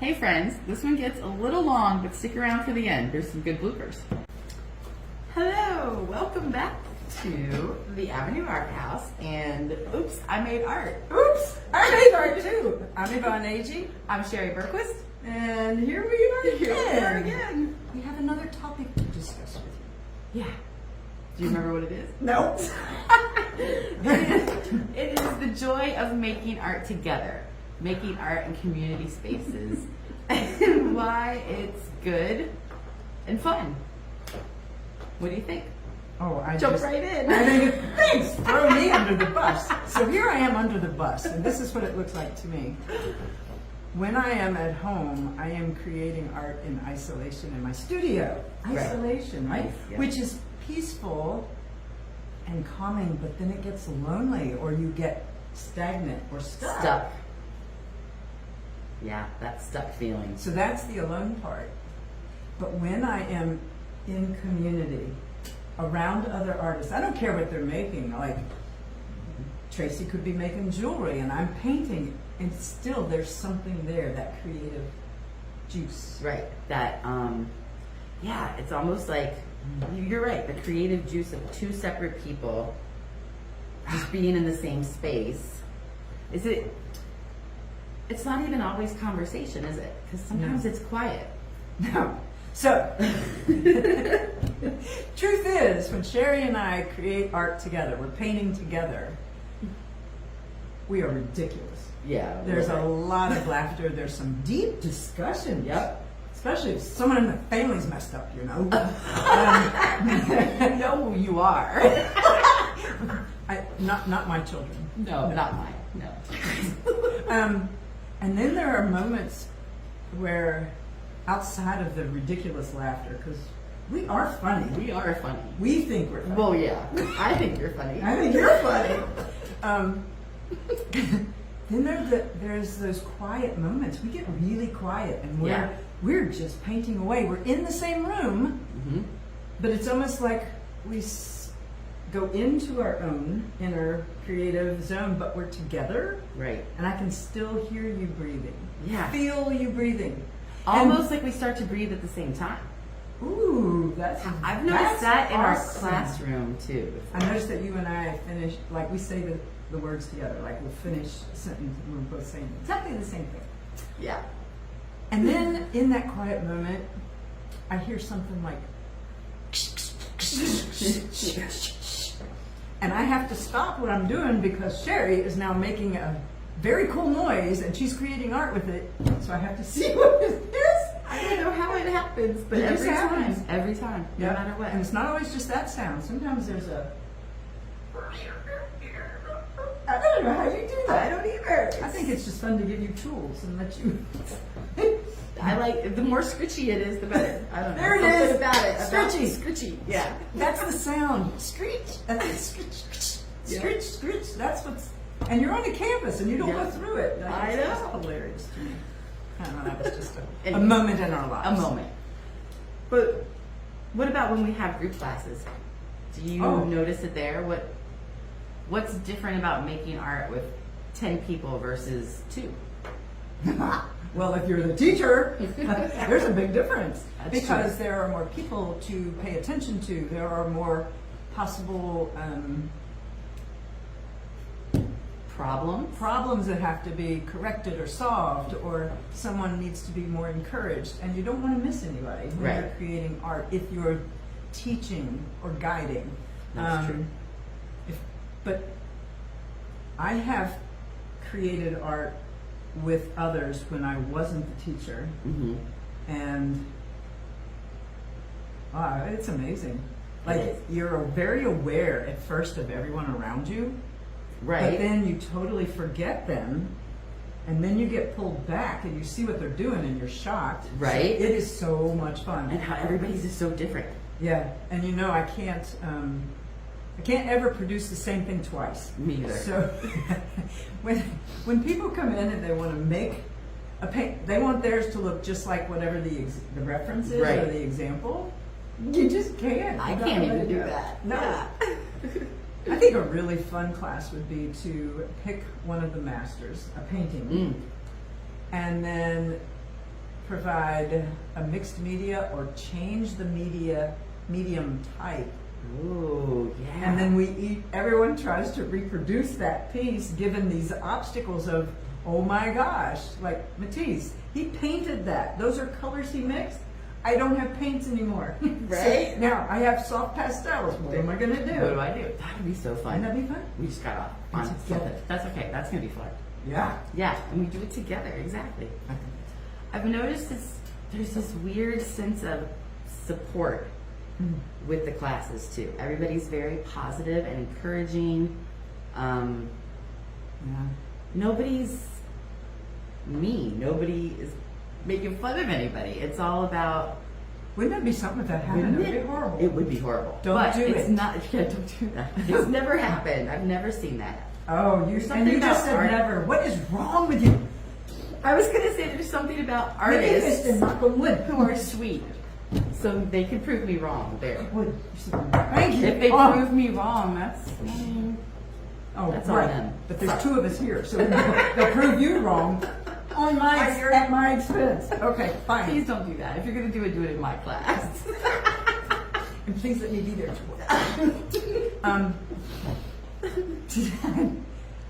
Hey friends, this one gets a little long, but stick around for the end. There's some good bloopers. Hello, welcome back to the Avenue Art House, and oops, I made art. Oops, I made art too. I'm Yvonne Agee. I'm Sherry Berquist, And here we are Here we are again. We have another topic to discuss with you. Yeah. Do you remember what it is? No. It is the joy of making art together, making art in community spaces, and why it's good and fun. What do you think? Oh, I Jump just, right in. I think thanks. Throw me under the bus. So here I am under the bus, and this is what it looks like to me. When I am at home, I am creating art in isolation in my studio. Right. Isolation, right? Nice, yeah. Which is peaceful and calming, but then it gets lonely, or you get stagnant or stuck. Stuck. Yeah, that stuck feeling. So that's the alone part. But when I am in community, around other artists, I don't care what they're making. Like Tracy could be making jewelry and I'm painting, and still there's something there, that creative juice. Right. That, yeah, it's almost like, you're right, the creative juice of two separate people just being in the same space. It's not even always conversation, is it? Because sometimes No. it's quiet. No. So, truth is, when Sherry and I create art together, we're painting together, we are ridiculous. Yeah. There's a lot of laughter. There's some deep discussion. Yep. Especially if someone in the family's messed up, you know. I know who you are. Not my children. No, not mine. No. And then there are moments where, outside of the ridiculous laughter, because we are funny. We are funny. We think we're funny. Well, yeah. I think you're funny. I think you're funny. Then there's those quiet moments. We get really quiet, and we're just painting away. We're in the same room, Mm-hmm. but it's almost like we go into our own inner creative zone, but we're together. Right. And I can still hear you breathing. Yeah. Feel you breathing. Almost like we start to breathe at the same time. Ooh, that's. I've noticed that in our awesome. classroom too. I noticed that you and I finish, like we say the words together, like we'll finish a sentence and we're both saying exactly the same thing. Yeah. And then in that quiet moment, I hear something like, and I have to stop what I'm doing because Sherry is now making a very cool noise and she's creating art with it. So I have to see what it is. I don't know how it happens, but It just every happens. time. Every time. No Yep. matter what. And it's not always just that sound. Sometimes there's a. I don't know how you do that. I don't either. I think it's just fun to give you tools and let you. I like, the more scritchy it is, the better. I don't know. There it Something is. about it. Scritchy. Scritchy. Yeah. That's the sound. Screech. That's it. Screech. Yeah. Screech. Screech. That's what's. And you're on a campus and you don't Yeah. go through it. Like, I it's just know. hilarious to me. I don't know. That was just a Anyway. moment in our A lives. moment. But what about when we have group classes? Do you notice it there? What's different about making art with 10 people versus 2? Well, if you're the teacher, there's a big difference. That's Because true. there are more people to pay attention to. There are more possible problems that have to be corrected or solved, or someone needs to be more encouraged. And you don't want to miss anybody when Right. you're creating art if you're teaching or guiding. That's true. But I have created art with others when I wasn't the teacher, Mm-hmm. and it's amazing. Like, It you're very aware at first of everyone around you, Right. but then you totally forget them, and then you get pulled back and you see what they're doing and you're shocked. Right. So it is so much fun. And how everybody's just so different. Yeah, and I can't ever produce the same thing twice. Me either. So when people come in and they want to make a paint, they want theirs to look just like whatever the reference is or Right. the example. You just can't. I You gotta can't let even it do go. that. No. Yeah. I think a really fun class would be to pick one of the masters, a painting, Mm. and then provide a mixed media or change the medium type. Ooh, yeah. And then everyone tries to reproduce that piece given these obstacles of, oh my gosh, like Matisse, he painted that. Those are colors he mixed. I don't have paints anymore. Right? So now I have soft pastels. What am I going to do? What do I do? That would be so fun. Wouldn't that be fun? We just got off on Together. something. That's okay. That's going to be fun. Yeah. Yeah, and we do it together. Exactly. I've noticed there's this weird sense of support with the classes too. Everybody's very positive and encouraging. Yeah. Nobody's mean. Nobody is making fun of anybody. It's all about. Wouldn't that be something if that happened? It would be horrible. It would be horrible. Don't but do it's it. not. Yeah, don't do that. It's never happened. I've never seen that. Oh, and you just said art. never. What is wrong with you? I was gonna say there's something about Maybe artists it's knock on wood. who are sweet, so they can prove me wrong there. Wood. Thank you. If they Oh. prove me wrong, that's Oh, That's on right. them. But there's two of us here, so they'll prove you wrong at my expense. Okay, fine. please don't do that. If you're gonna do it in my class. And please let me be there too.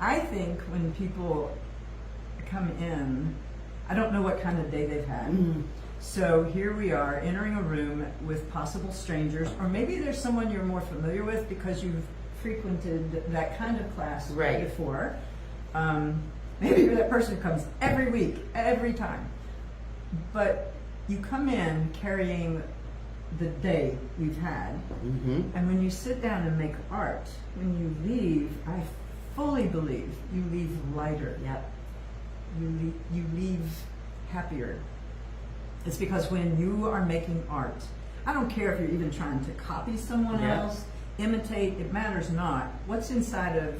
I think when people come in, I don't know what kind of day they've had. So here we are entering a room with possible strangers, or maybe there's someone you're more familiar with because you've frequented that kind of class Right. before. Maybe you're that person who comes every week, every time. But you come in carrying the day we've had, and when you sit down and make art, when you leave, I fully believe you leave lighter. Yep. You leave happier. It's because when you are making art, I don't care if you're even trying to copy someone Yeah. else, imitate, it matters not. What's inside of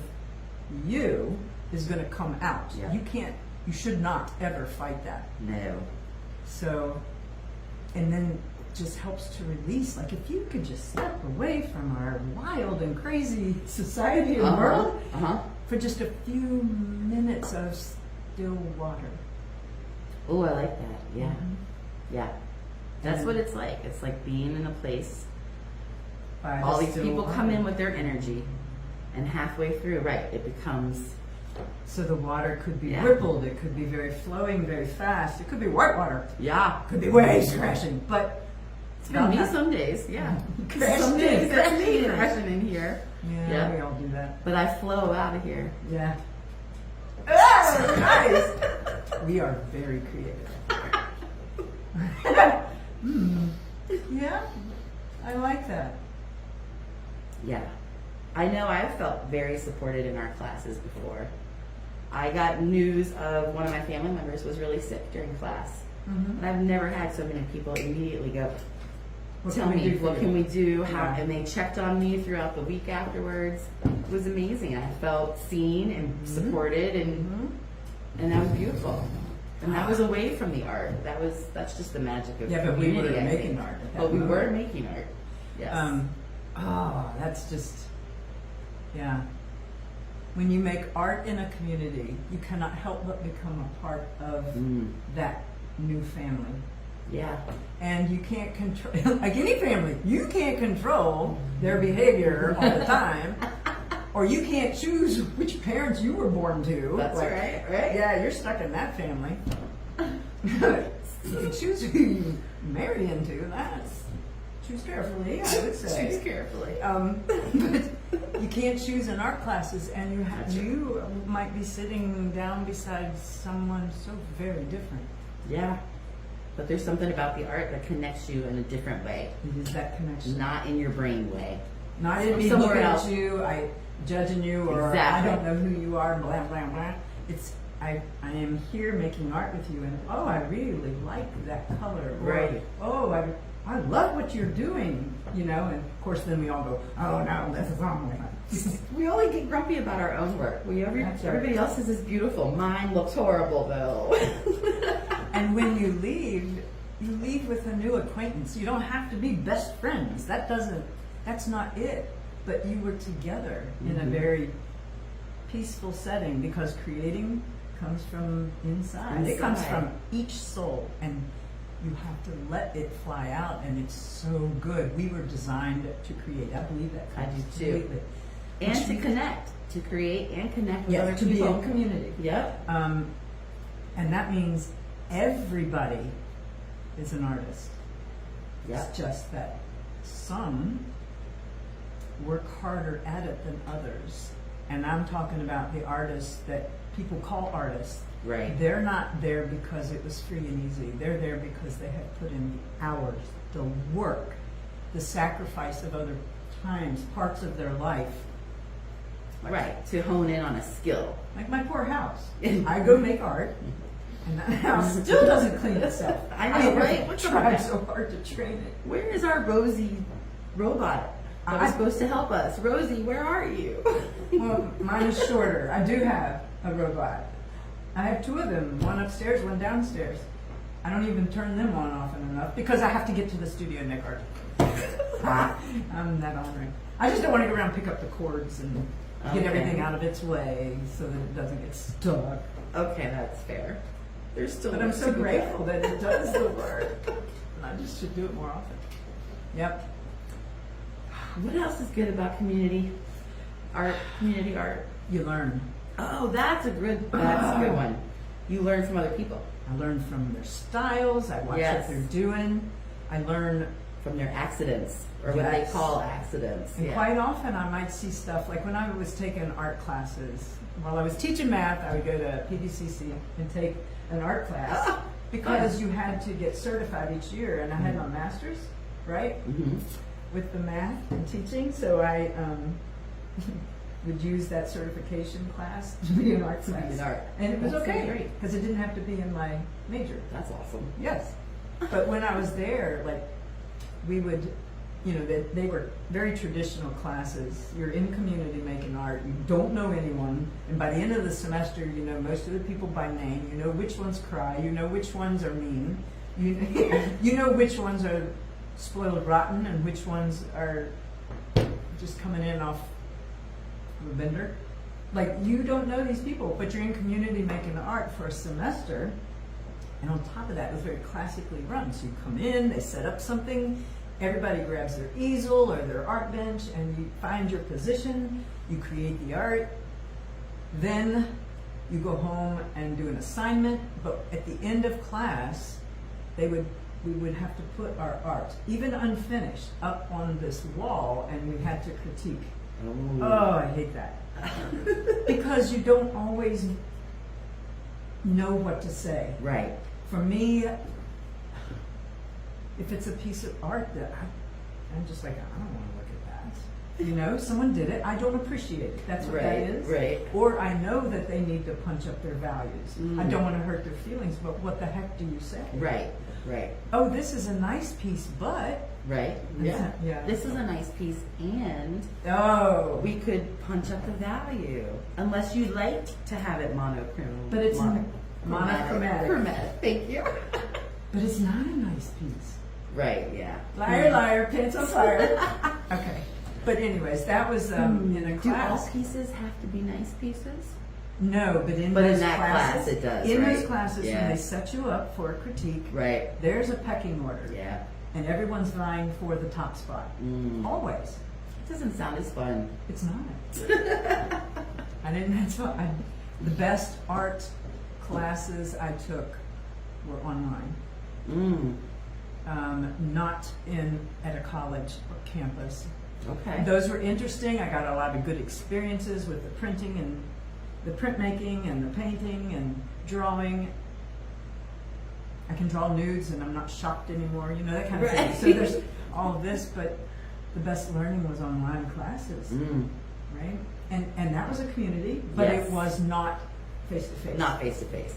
you is going to come out. Yeah. You should not ever fight that. No. So, and then it just helps to release. Like if you could just step away from our wild and crazy society and world for just a few minutes of still water. Oh, I like that. Yeah. Yeah. That's And- what it's like. It's like being in a place. By All the these still people come water. in with their energy, and halfway through, right, it becomes. So the water could be Yeah. rippled, it could be very flowing, very fast. It could be white water. Yeah. It could be waves crashing. But It's been me some days, yeah. Crashing Some days in, that's me crashing in. crashing in here. yeah, Yeah. we all do that. But I flow out of here. Yeah. Ah, nice. We are very creative. Yeah, I like that. Yeah. I know I've felt very supported in our classes before. I got news of one of my family members was really sick during class. And I've never had so many people immediately go, What tell can we me, do for what you? can we do? How? Yeah. And they checked on me throughout the week afterwards. It was amazing. I felt seen and supported, and that was beautiful. And that was away from the art. That's just the magic of Yeah, but we community, were I making think. art at that But we were moment. making art. Yes. That's just, yeah. When you make art in a community, you cannot help but become a part of that new family. Yeah. And you can't control, like any family, you can't control their behavior all the time. Or you can't choose which parents you were born to. That's right, right? Yeah, you're stuck in that family. You can choose who you marry into. Choose carefully, I would say. Choose carefully. But you can't choose in art classes, and That's right. you might be sitting down beside someone so very different. Yeah. But there's something about the art that connects you in a different way. It is that connection. Not in your brain way. Not in me somewhere looking else. at you, I judging you, or Exactly. I don't know who you are, blah blah blah. It's I am here making art with you, and oh, I really like that color. Or, Right. oh, I love what you're doing, you know. And of course, then we all go, oh no, this is wrong. We only get grumpy about our own work. That's right. Everybody else's is beautiful. Mine looks horrible though. And when you leave with a new acquaintance. You don't have to be best friends. That's not it. But you were together in a very peaceful setting, because creating comes from inside. It comes Inside. from each soul. And you have to let it fly out, and it's so good. We were designed to create. I believe that. I do too. completely. And Which to we- connect, to create and connect with Yeah, other to people. be in community. Yep. And that means everybody is an artist. Yep. It's just that some work harder at it than others. And I'm talking about the artists that people call artists. Right. They're not there because it was free and easy. They're there because they have put in the hours, the work, the sacrifice of other times, parts of their life. Right. To hone in on a skill. Like my poor house. I go make art, and that house still doesn't clean itself. I know, right? I tried so hard to train it. Where is our Rosie robot that was supposed to help us? Rosie, where are you? Well, mine is shorter. I do have a robot. I have two of them, one upstairs, one downstairs. I don't even turn them on often enough because I have to get to the studio and make art. I'm that honoring. I just don't want to go around and pick up the cords and get everything out of its way so that it doesn't get stuck. Okay, that's fair. There's still But I'm work so to be grateful done. that it does the work. And I just should do it more often. Yep. What else is good about community art? Community art. You learn. Oh, that's a good one. You learn from other people. I learn from their styles. I watch Yes. what they're doing. I learn. From their accidents, or what they Yes. call accidents. And Yeah. quite often I might see stuff, like when I was taking art classes, while I was teaching math, I would go to PDCC and take an art class because you had to get certified each year, and I had my master's, right, Mhm. with the math and teaching, so I would use that certification class to be an art To be class. an art. And it was That's okay, great. because it didn't have to be in my major. That's awesome. Yes. But when I was there, like, we would, you know, they were very traditional classes. You're in community making art. You don't know anyone. And by the end of the semester, you know most of the people by name. You know which ones cry. You know which ones are mean. You know which ones are spoiled rotten and which ones are just coming in off of a bender. Like, you don't know these people, but you're in community making art for a semester. And on top of that, it was very classically run. So you come in, they set up something, everybody grabs their easel or their art bench, and you find your position, you create the art. Then you go home and do an assignment, but at the end of class, we would have to put our art, even unfinished, up on this wall, and we had to critique. Oh, I hate that. Because you don't always know what to say. Right. For me, if it's a piece of art that I'm just like, I don't want to look at that. You know, someone did it. I don't appreciate it. That's what that is. Right. Or I know that they need to punch up their values. Mm. I don't want to hurt their feelings, but what the heck do you say? Right. Right. Oh, this is a nice piece, but. Right. Yeah. Yeah. This is a nice piece, and Oh. we could punch up the value, unless you like to have it monochromatic. But it's monochromatic. Chromatic. Thank you. But it's not a nice piece. Right. Yeah. Liar, liar, pants on fire. Okay. But anyways, that was in a Do all class. pieces have to be nice pieces? No, but in But in those that classes, class it does, in right? those classes, Yeah. when they set you up for a critique, Right. there's a pecking order, Yeah. and everyone's vying for the top spot. Mm. Always. It doesn't sound as fun. It's not. I didn't. That's why the best art classes I took were online, Mm. not at a college or campus. Okay. Those were interesting. I got a lot of good experiences with the printing and the printmaking and the painting and drawing. I can draw nudes and I'm not shocked anymore, you know, that kind of thing. Right. So there's all of this, but the best learning was online classes, Mm. right? And that was a community, but Yes. it was not face to face. Not face to face.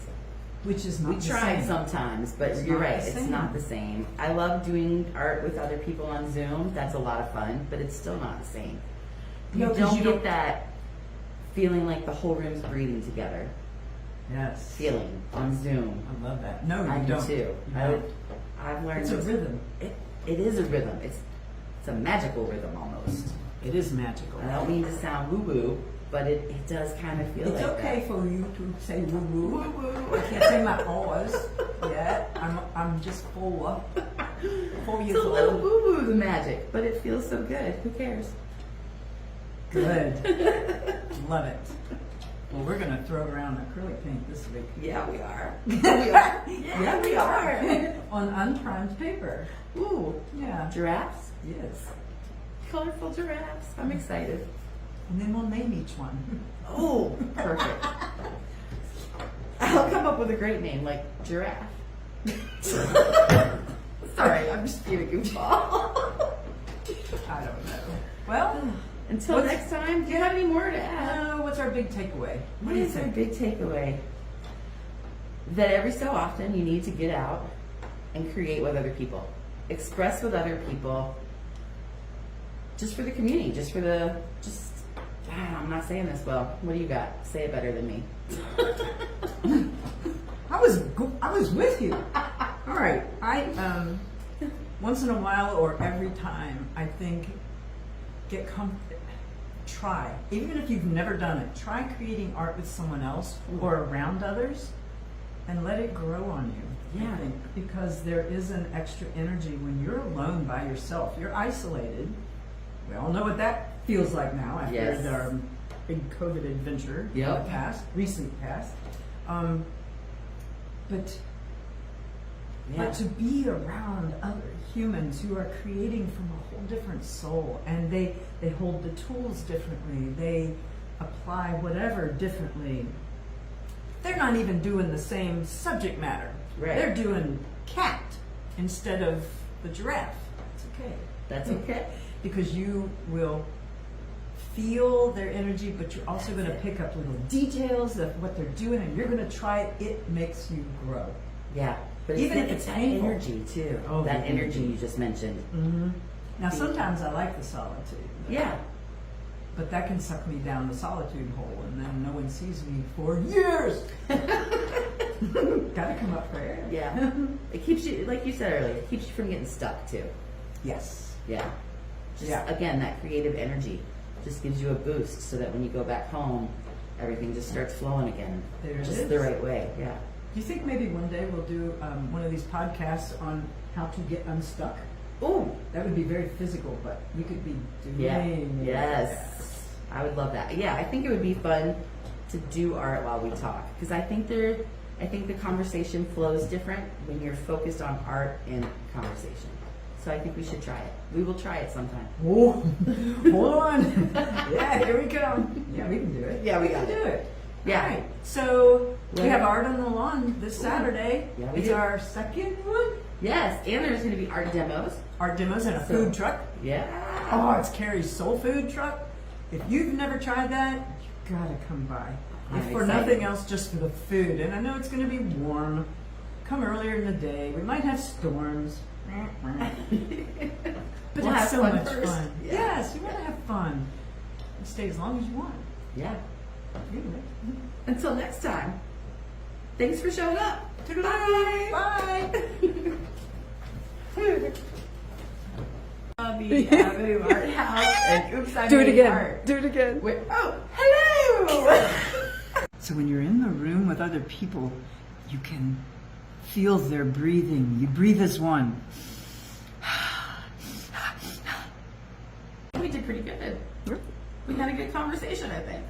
Which is not We the tried same. sometimes, but It's you're not right. the It's same. not the same. I love doing art with other people on Zoom. That's a lot of fun, but it's still not the same. You No, 'cause don't you get don't- that feeling like the whole room's breathing together. Yes. Feeling on Zoom. I love that. No, you I do don't. too. You don't. I've learned It's a rhythm. It is a rhythm. It's a magical rhythm almost. It is magical. I don't mean to sound woo woo, but it does kind of feel It's like okay that. for you to say woo woo. Woo-woo. I can't say my O's yet. I'm just 4 years It's a little old. woo-woo, the magic, but it feels so good. Who cares? Good. Love it. Well, we're gonna throw around acrylic paint this week. Yeah, we are. We are. Yeah, we are. On unprimed paper. Ooh, Yeah. giraffes. Yes. Colorful giraffes. I'm excited. And then we'll name each one. Oh, perfect. I'll come up with a great name like giraffe. Sorry, I'm just being a goofball. I don't know. Well, Until What's- next time, do you have any more to add? what's our big takeaway? What do you is our think? big takeaway? That every so often you need to get out and create with other people. Express with other people. Just for the community, I'm not saying this well. What do you got? Say it better than me. I was with you. All right. I once in a while or every time, I think try, even if you've never done it, try creating art with someone else or around others and let it grow on you. Yeah. I think, because there is an extra energy when you're alone by yourself. You're isolated. We all know what that feels like now after Yes. our big COVID adventure in Yep. the recent past. But to be around other humans who are creating from a whole different soul, and they hold the tools differently, they apply whatever differently. They're not even doing the same subject matter. Right. They're doing cat instead of the giraffe. It's okay. That's okay. Because you will feel their energy, but you're also going to pick up little details of what they're doing, and you're going to try it. It makes you grow. Yeah. But Even if it's it's that painful. energy too. Oh, that the energy energy. you just mentioned. Mm-hmm. Now, sometimes I like the solitude. Yeah. But that can suck me down the solitude hole, and then no one sees me for years. Gotta come up for air. Yeah. It keeps you, like you said earlier, it keeps you from getting stuck too. Yes. Yeah. Just, Yeah. again, that creative energy just gives you a boost so that when you go back home, everything just starts flowing again. There it just is. the right way. Yeah. Do you think maybe one day we'll do one of these podcasts on how to get unstuck? Oh, That would be very physical, but we could be doing yeah. it. Yes. I would love that. Yeah, I think it would be fun to do art while we talk because I think the conversation flows different when you're focused on art and conversation. So I think we should try it. We will try it sometime. Oh, hold on. Yeah, here we go. Yeah, we can do it. Yeah, we can got do it. it. Yeah. All right. So we Yeah. have art on the lawn this Saturday. Yeah, we It's do. our second one. Yes, and there's going to be art demos. Art demos and a So- food truck. Yeah. Oh, it's Carrie's Soul Food Truck. If you've never tried that, you gotta come by. I'm If for excited. nothing else, just for the food. And I know it's gonna be warm. Come earlier in the day. We might have storms. But We'll have it's so fun much first. fun. Yeah. Yes, you wanna have fun. And stay as long as you want. Yeah. Anyway. Until next time. Thanks for showing up. Bye. Bye. The Avenue Art House and Oops, I Do it Made again. Art. Do it again. Wait, oh, hello! So when you're in the room with other people, you can feel their breathing. You breathe as one. We did pretty good. We had a good conversation, I think.